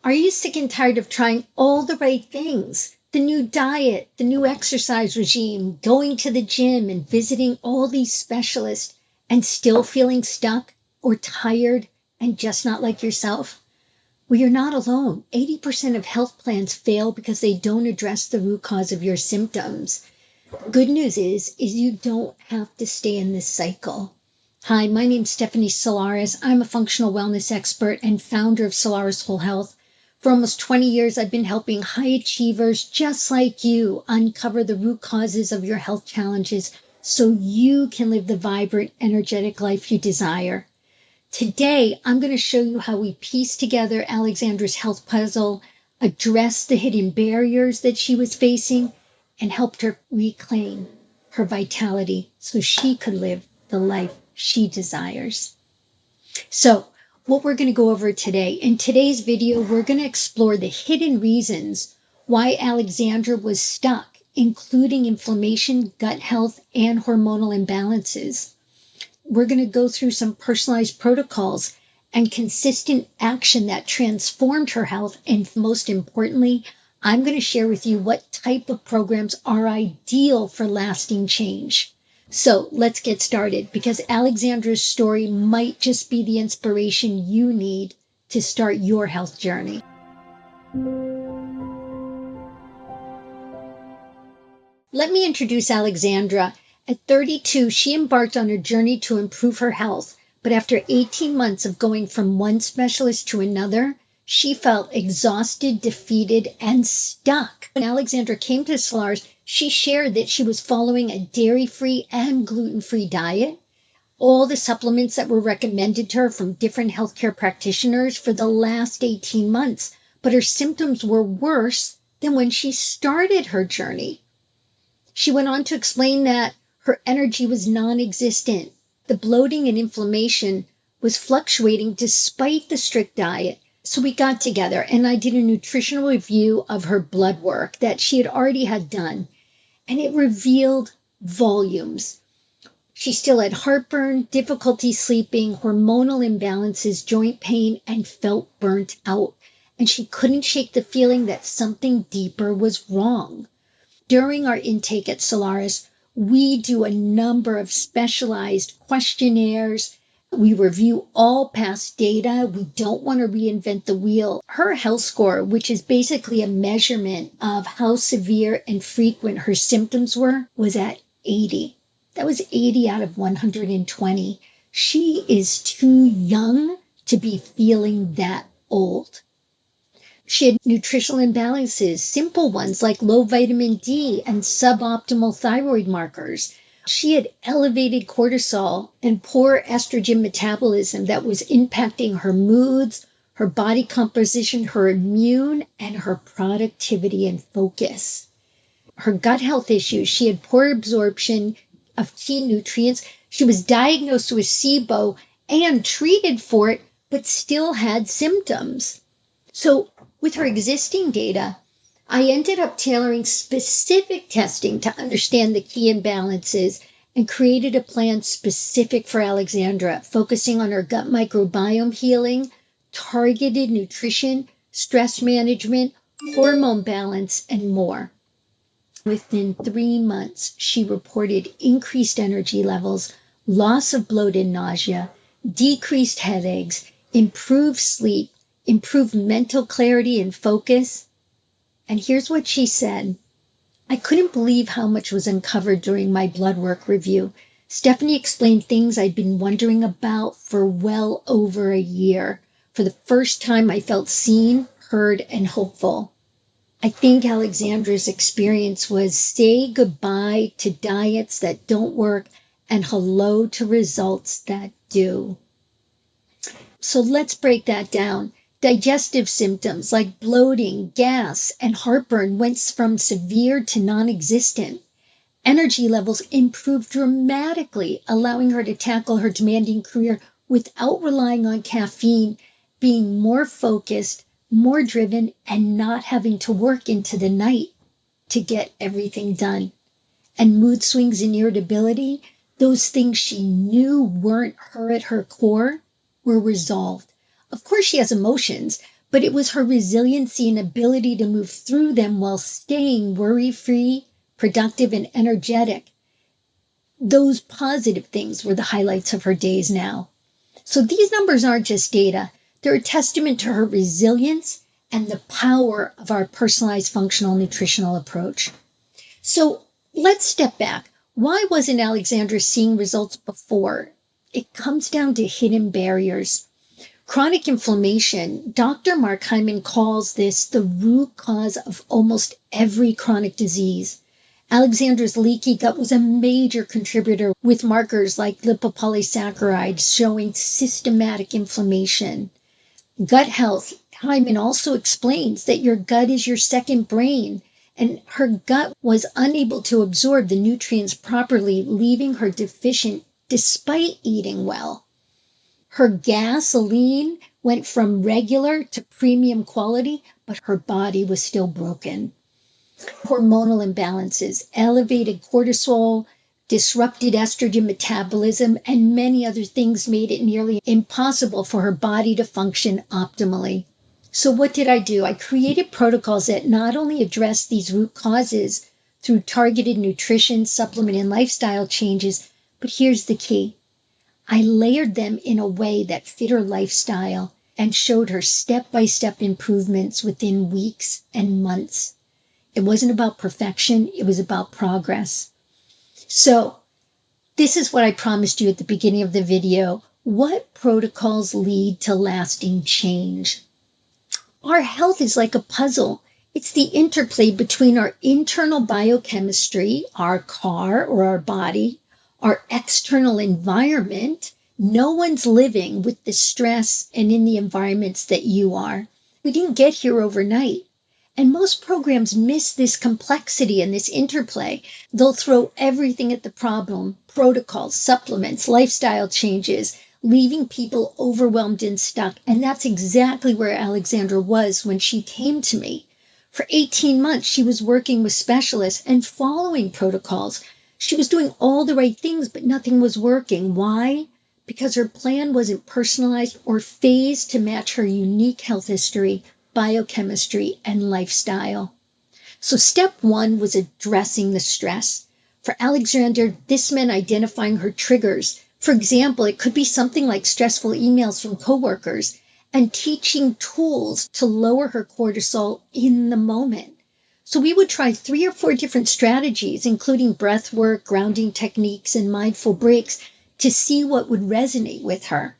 Are you sick and tired of trying all the right things? The new diet, the new exercise regime, going to the gym and visiting all these specialists and still feeling stuck or tired and just not like yourself? Well, you're not alone. 80% of health plans fail because they don't address the root cause of your symptoms. Good news is you don't have to stay in this cycle. Hi, my name's Stephanie Solaris. I'm a functional wellness expert and founder of Solaris Whole Health. For almost 20 years, I've been helping high achievers just like you uncover the root causes of your health challenges so you can live the vibrant, energetic life you desire. Today, I'm going to show you how we piece together Alexandra's health puzzle, address the hidden barriers that she was facing, and helped her reclaim her vitality so she could live the life she desires. So, what we're going to go over today, in today's video, we're going to explore the hidden reasons why Alexandra was stuck, including inflammation, gut health, and hormonal imbalances. We're going to go through some personalized protocols and consistent action that transformed her health. And most importantly, I'm going to share with you what type of programs are ideal for lasting change. So let's get started, because Alexandra's story might just be the inspiration you need to start your health journey. Let me introduce Alexandra. At 32, she embarked on a journey to improve her health, but after 18 months of going from one specialist to another, she felt exhausted, defeated, and stuck. When Alexandra came to Solaris, she shared that she was following a dairy-free and gluten-free diet, all the supplements that were recommended to her from different healthcare practitioners for the last 18 months, but her symptoms were worse than when she started her journey. She went on to explain that her energy was non-existent. The bloating and inflammation was fluctuating despite the strict diet. So we got together and I did a nutritional review of her blood work that she had already had done, and it revealed volumes. She still had heartburn, difficulty sleeping, hormonal imbalances, joint pain, and felt burnt out. And she couldn't shake the feeling that something deeper was wrong. During our intake at Solaris, we do a number of specialized questionnaires. We review all past data. We don't want to reinvent the wheel. Her health score, which is basically a measurement of how severe and frequent her symptoms were, was at 80. That was 80 out of 120. She is too young to be feeling that old. She had nutritional imbalances, simple ones like low vitamin D and suboptimal thyroid markers. She had elevated cortisol and poor estrogen metabolism that was impacting her moods, her body composition, her immune, and her productivity and focus. Her gut health issues, she had poor absorption of key nutrients. She was diagnosed with SIBO and treated for it, but still had symptoms. So with her existing data, I ended up tailoring specific testing to understand the key imbalances and created a plan specific for Alexandra, focusing on her gut microbiome healing, targeted nutrition, stress management, hormone balance, and more. Within 3 months, she reported increased energy levels, loss of bloat and nausea, decreased headaches, improved sleep, improved mental clarity and focus. And here's what she said. I couldn't believe how much was uncovered during my blood work review. Stephanie explained things I'd been wondering about for well over a year. For the first time, I felt seen, heard, and hopeful. I think Alexandra's experience was say goodbye to diets that don't work and hello to results that do. So let's break that down. Digestive symptoms like bloating, gas, and heartburn went from severe to non-existent. Energy levels improved dramatically, allowing her to tackle her demanding career without relying on caffeine, being more focused, more driven, and not having to work into the night to get everything done. And mood swings and irritability, those things she knew weren't her at her core, were resolved. Of course, she has emotions, but it was her resiliency and ability to move through them while staying worry-free, productive, and energetic. Those positive things were the highlights of her days now. So these numbers aren't just data. They're a testament to her resilience and the power of our personalized functional nutritional approach. So let's step back. Why wasn't Alexandra seeing results before? It comes down to hidden barriers. Chronic inflammation, Dr. Mark Hyman calls this the root cause of almost every chronic disease. Alexandra's leaky gut was a major contributor, with markers like lipopolysaccharides showing systematic inflammation. Gut health, Hyman also explains that your gut is your second brain, and her gut was unable to absorb the nutrients properly, leaving her deficient despite eating well. Her gasoline went from regular to premium quality, but her body was still broken. Hormonal imbalances, elevated cortisol, disrupted estrogen metabolism, and many other things made it nearly impossible for her body to function optimally. So what did I do? I created protocols that not only address these root causes through targeted nutrition, supplement, and lifestyle changes, but here's the key. I layered them in a way that fit her lifestyle and showed her step-by-step improvements within weeks and months. It wasn't about perfection, it was about progress. So this is what I promised you at the beginning of the video. What protocols lead to lasting change? Our health is like a puzzle. It's the interplay between our internal biochemistry, our car or our body, our external environment. No one's living with the stress and in the environments that you are. We didn't get here overnight. And most programs miss this complexity and this interplay. They'll throw everything at the problem, protocols, supplements, lifestyle changes, leaving people overwhelmed and stuck. And that's exactly where Alexandra was when she came to me. For 18 months, she was working with specialists and following protocols. She was doing all the right things, but nothing was working. Why? Because her plan wasn't personalized or phased to match her unique health history, biochemistry, and lifestyle. So step one was addressing the stress. For Alexandra, this meant identifying her triggers. For example, it could be something like stressful emails from coworkers and teaching tools to lower her cortisol in the moment. So we would try 3 or 4 different strategies, including breath work, grounding techniques, and mindful breaks to see what would resonate with her.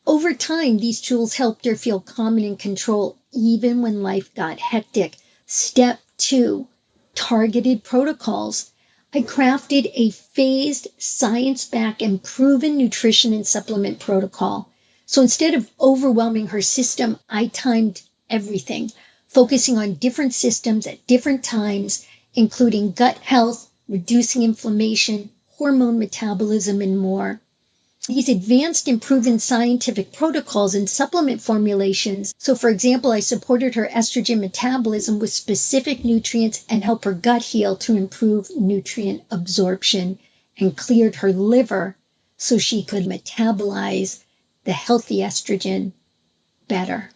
Over time, these tools helped her feel calm and in control, even when life got hectic. Step 2, targeted protocols. I crafted a phased, science-backed, and proven nutrition and supplement protocol. So instead of overwhelming her system, I timed everything, focusing on different systems at different times, including gut health, reducing inflammation, hormone metabolism, and more. These advanced and proven scientific protocols and supplement formulations. So, for example, I supported her estrogen metabolism with specific nutrients and helped her gut heal to improve nutrient absorption, and cleared her liver so she could metabolize the healthy estrogen better.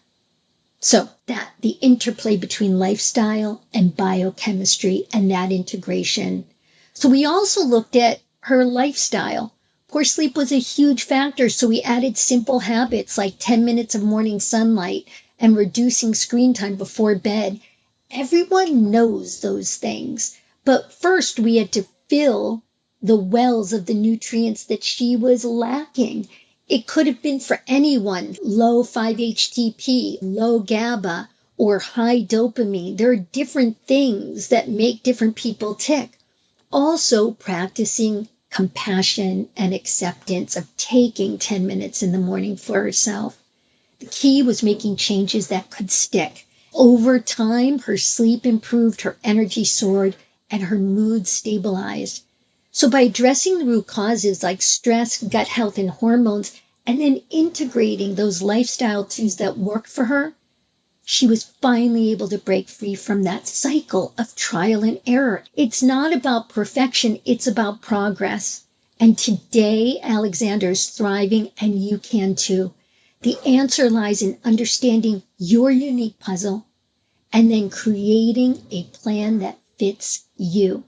So that the interplay between lifestyle and biochemistry and that integration. So we also looked at her lifestyle. Poor sleep was a huge factor, so we added simple habits like 10 minutes of morning sunlight and reducing screen time before bed. Everyone knows those things, but first we had to fill the wells of the nutrients that she was lacking. It could have been for anyone, low 5-HTP, low GABA, or high dopamine. There are different things that make different people tick. Also practicing compassion and acceptance of taking 10 minutes in the morning for herself. The key was making changes that could stick. Over time, her sleep improved, her energy soared, and her mood stabilized. So by addressing the root causes like stress, gut health, and hormones, and then integrating those lifestyle tools that worked for her, she was finally able to break free from that cycle of trial and error. It's not about perfection, it's about progress. And today, Alexandra is thriving, and you can too. The answer lies in understanding your unique puzzle and then creating a plan that fits you.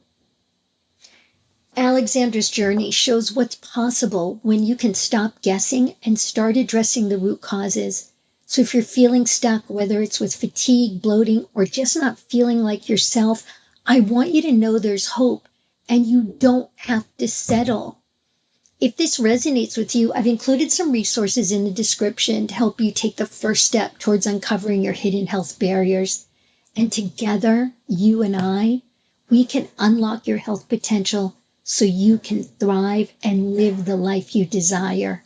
Alexandra's journey shows what's possible when you can stop guessing and start addressing the root causes. So if you're feeling stuck, whether it's with fatigue, bloating, or just not feeling like yourself, I want you to know there's hope and you don't have to settle. If this resonates with you, I've included some resources in the description to help you take the first step towards uncovering your hidden health barriers. And together, you and I, we can unlock your health potential so you can thrive and live the life you desire.